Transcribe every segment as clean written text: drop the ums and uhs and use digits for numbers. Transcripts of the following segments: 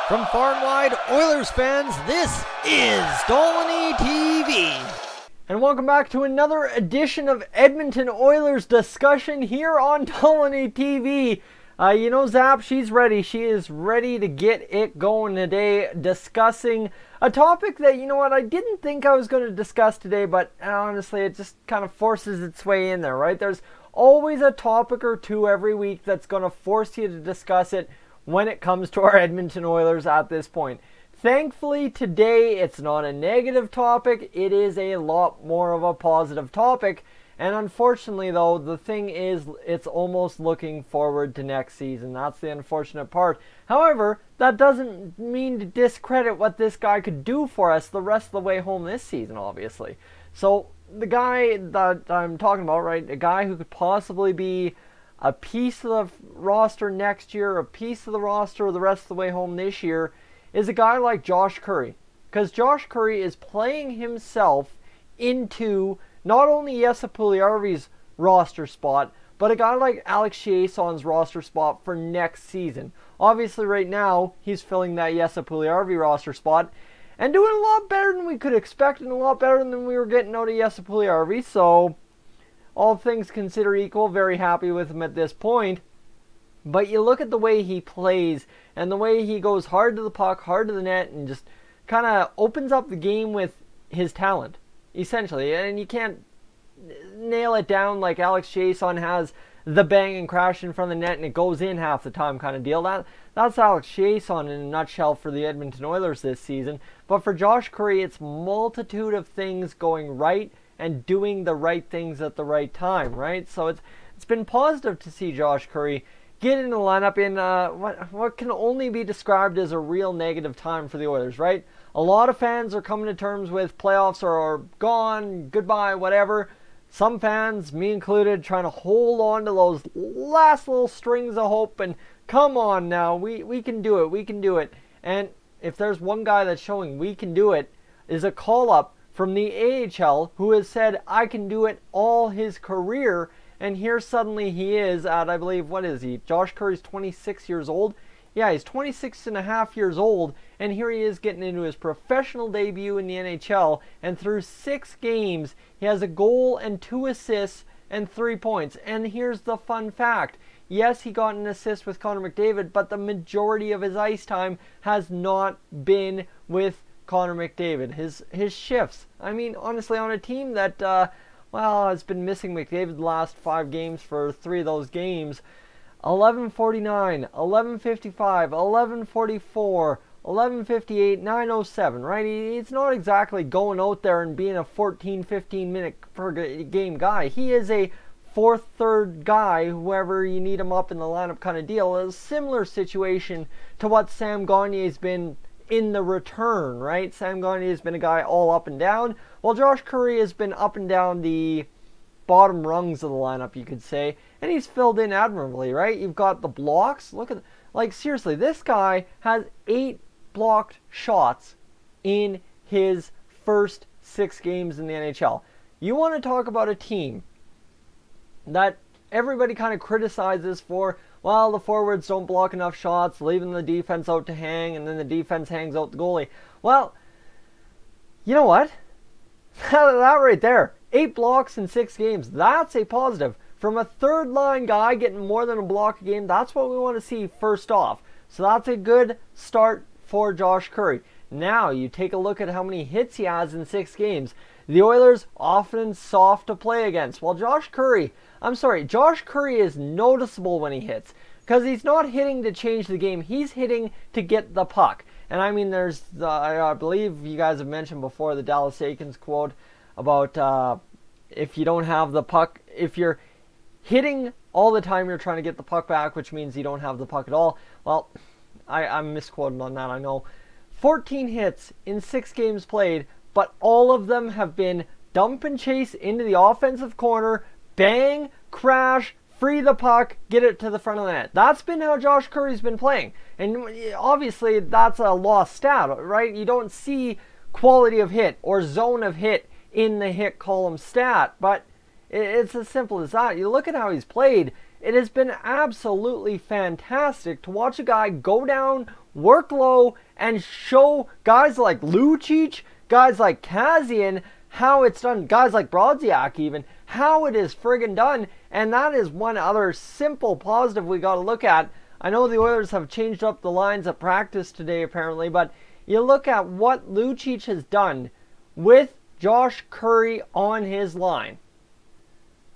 From far and wide, Oilers fans, this is Dolany TV. And welcome back to another edition of Edmonton Oilers discussion here on Dolany TV. You know Zap, she's ready. She is ready to get it going today, discussing a topic that, you know what, I didn't think I was going to discuss today, but honestly, it just kind of forces its way in there, right? There's always a topic or two every week that's going to force you to discuss it when it comes to our Edmonton Oilers at this point. Thankfully, today, it's not a negative topic. It is a lot more of a positive topic. And unfortunately, though, the thing is, it's almost looking forward to next season. That's the unfortunate part. However, that doesn't mean to discredit what this guy could do for us the rest of the way home this season, obviously. So, the guy that I'm talking about, right, a guy who could possibly be a piece of the roster next year, a piece of the roster the rest of the way home this year, is a guy like Josh Currie. Because Josh Currie is playing himself into not only Jesse Puljujarvi's roster spot, but a guy like Alex Chiasson's roster spot for next season. Obviously, right now, he's filling that Jesse Puljujarvi roster spot and doing a lot better than we could expect and a lot better than we were getting out of Jesse Puljujarvi. So, all things considered equal, very happy with him at this point. But you look at the way he plays and the way he goes hard to the puck, hard to the net, and just kind of opens up the game with his talent, essentially. And you can't nail it down like Alex Chiasson has the bang and crash in front of the net and it goes in half the time kind of deal. That's Alex Chiasson in a nutshell for the Edmonton Oilers this season. But for Josh Currie, it's multitude of things going right and doing the right things at the right time, right? So it's been positive to see Josh Currie get in the lineup in what can only be described as a real negative time for the Oilers, right? A lot of fans are coming to terms with playoffs are gone, goodbye, whatever. Some fans, me included, trying to hold on to those last little strings of hope and come on now, we can do it, we can do it. And if there's one guy that's showing we can do it, is a call-up from the AHL who has said, I can do it all his career. And here suddenly he is at, I believe, what is he? Josh Currie's 26 years old. Yeah, he's 26 and a half years old. And here he is getting into his professional debut in the NHL. And through 6 games, he has a goal and 2 assists and 3 points. And here's the fun fact. Yes, he got an assist with Connor McDavid, but the majority of his ice time has not been with Connor McDavid. His shifts. I mean, honestly, on a team that, has been missing McDavid the last 5 games for 3 of those games. 11:49, 11:55, 11:44, 11:58, 9:07, right? He's not exactly going out there and being a 14, 15 minute per game guy. He is a fourth, third guy, whoever you need him up in the lineup kind of deal. A similar situation to what Sam Gagnier's been in the return, right? Sam Gagner has been a guy all up and down, while Josh Currie has been up and down the bottom rungs of the lineup, you could say, and he's filled in admirably, right? You've got the blocks. Look at, like, seriously, this guy has 8 blocked shots in his first 6 games in the NHL. You want to talk about a team that everybody kind of criticizes for, well, the forwards don't block enough shots, leaving the defense out to hang, and then the defense hangs out the goalie. Well, you know what? That right there, 8 blocks in 6 games, that's a positive. From a third line guy getting more than a block a game, that's what we want to see first off. So that's a good start for Josh Currie. Now, you take a look at how many hits he has in 6 games. The Oilers often soft to play against. Well, Josh Currie is noticeable when he hits, because he's not hitting to change the game. He's hitting to get the puck. And I mean, there's, I believe you guys have mentioned before the Dallas Aikens quote about if you don't have the puck, if you're hitting all the time, you're trying to get the puck back, which means you don't have the puck at all. Well, I'm misquoting on that, I know. 14 hits in 6 games played, but all of them have been dump and chase into the offensive corner, bang, crash, free the puck, get it to the front of the net. That's been how Josh Currie's been playing. And obviously that's a lost stat, right? You don't see quality of hit or zone of hit in the hit column stat, but it's as simple as that. You look at how he's played, it has been absolutely fantastic to watch a guy go down, work low, and show guys like Lucic, guys like Kazian, how it's done, guys like Brodziak even, how it is friggin' done. And that is one other simple positive we got to look at. I know the Oilers have changed up the lines at practice today apparently, but you look at what Lucic has done with Josh Currie on his line.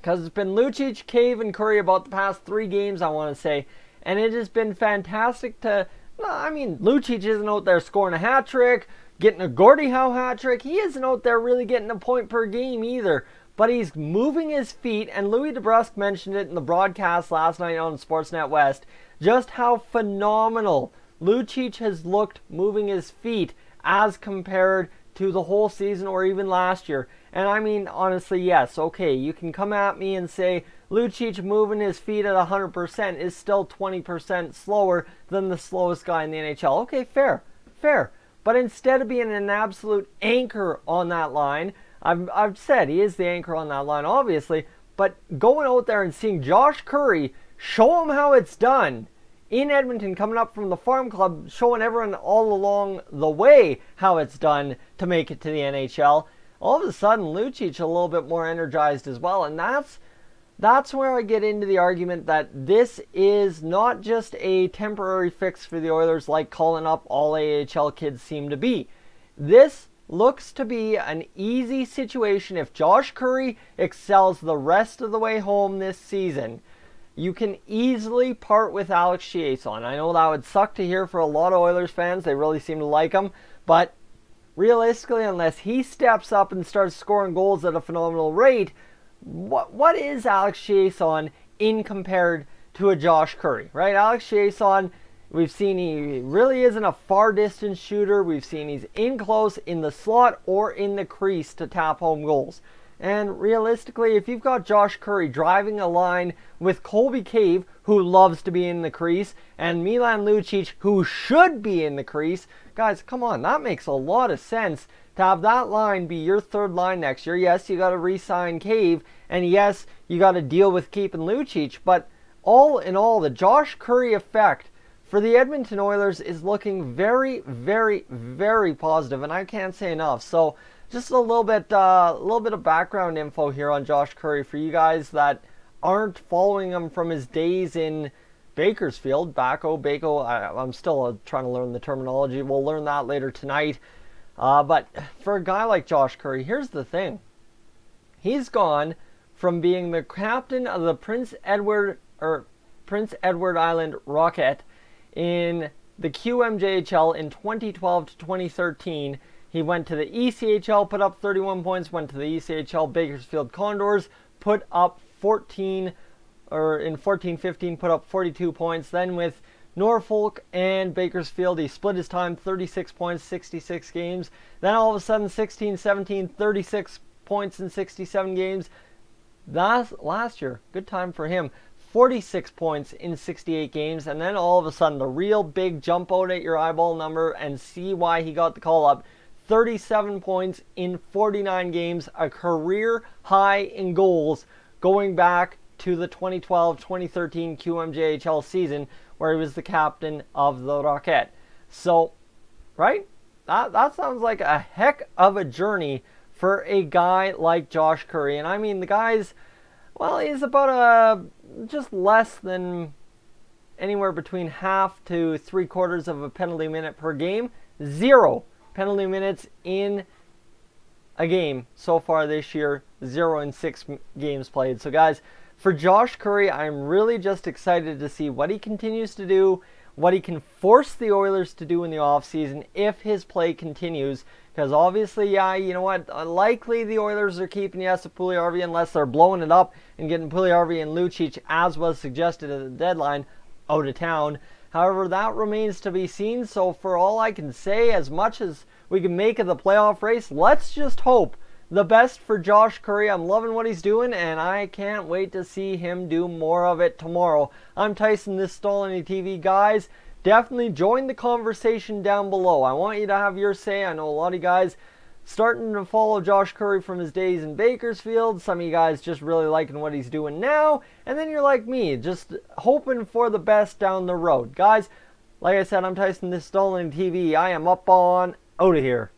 Because it's been Lucic, Cave, and Currie about the past 3 games, I want to say. And it has been fantastic to... I mean, Lucic isn't out there scoring a hat trick, getting a Gordie Howe hat trick. He isn't out there really getting a point per game either. But he's moving his feet, and Louis DeBrusk mentioned it in the broadcast last night on Sportsnet West, just how phenomenal Lucic has looked moving his feet as compared to the whole season or even last year. And I mean, honestly, yes, okay, you can come at me and say Lucic moving his feet at 100% is still 20% slower than the slowest guy in the NHL. Okay, fair. But instead of being an absolute anchor on that line, I've said he is the anchor on that line, obviously, but going out there and seeing Josh Currie show him how it's done in Edmonton, coming up from the farm club, showing everyone all along the way how it's done to make it to the NHL, all of a sudden Lucic a little bit more energized as well. And that's where I get into the argument that this is not just a temporary fix for the Oilers like calling up all AHL kids seem to be. This looks to be an easy situation. If Josh Currie excels the rest of the way home this season, you can easily part with Alex Chiasson. I know that would suck to hear for a lot of Oilers fans. They really seem to like him. But realistically, unless he steps up and starts scoring goals at a phenomenal rate, what is Alex Chiasson in compared to a Josh Currie, right? Alex Chiasson, we've seen he really isn't a far distance shooter. We've seen he's in close, in the slot, or in the crease to tap home goals. And realistically, if you've got Josh Currie driving a line with Colby Cave, who loves to be in the crease, and Milan Lucic, who should be in the crease, guys, come on, that makes a lot of sense to have that line be your third line next year. Yes, you got to re-sign Cave, and yes, you got to deal with keeping Lucic, but all in all, the Josh Currie effect for the Edmonton Oilers is looking very, very, very positive, and I can't say enough. So just a little bit of background info here on Josh Currie for you guys that aren't following him from his days in Bakersfield. Bako. I'm still trying to learn the terminology. We'll learn that later tonight. But for a guy like Josh Currie, here's the thing. He's gone from being the captain of the Prince Edward Island Rocket in the QMJHL in 2012 to 2013. He went to the ECHL, put up 31 points, went to the ECHL Bakersfield Condors, put up 14-15, put up 42 points. Then with Norfolk and Bakersfield, he split his time, 36 points, 66 games. Then all of a sudden, 16-17, 36 points in 67 games. Last year, good time for him, 46 points in 68 games. And then all of a sudden, the real big jump out at your eyeball number and see why he got the call up. 37 points in 49 games, a career high in goals going back to the 2012-2013 QMJHL season where he was the captain of the Rocket. So, right? That sounds like a heck of a journey for a guy like Josh Currie. And I mean, the guy's, well, he's about just less than anywhere between half to 3/4 of a penalty minute per game. 0 penalty minutes in a game so far this year. 0 in 6 games played. So guys, for Josh Currie, I'm really just excited to see what he continues to do, what he can force the Oilers to do in the offseason if his play continues. Because obviously, yeah, you know what, likely the Oilers are keeping Jesse Puljujärvi unless they're blowing it up and getting Puljujärvi and Lucic, as was suggested at the deadline, out of town. However, that remains to be seen. So for all I can say, as much as we can make of the playoff race, let's just hope the best for Josh Currie. I'm loving what he's doing, and I can't wait to see him do more of it tomorrow. I'm Tyson, this is Stolany TV. Guys, definitely join the conversation down below. I want you to have your say. I know a lot of you guys starting to follow Josh Currie from his days in Bakersfield. Some of you guys just really liking what he's doing now. And then you're like me, just hoping for the best down the road. Guys, like I said, I'm Tyson. This is Stolen TV. I am up on out of here.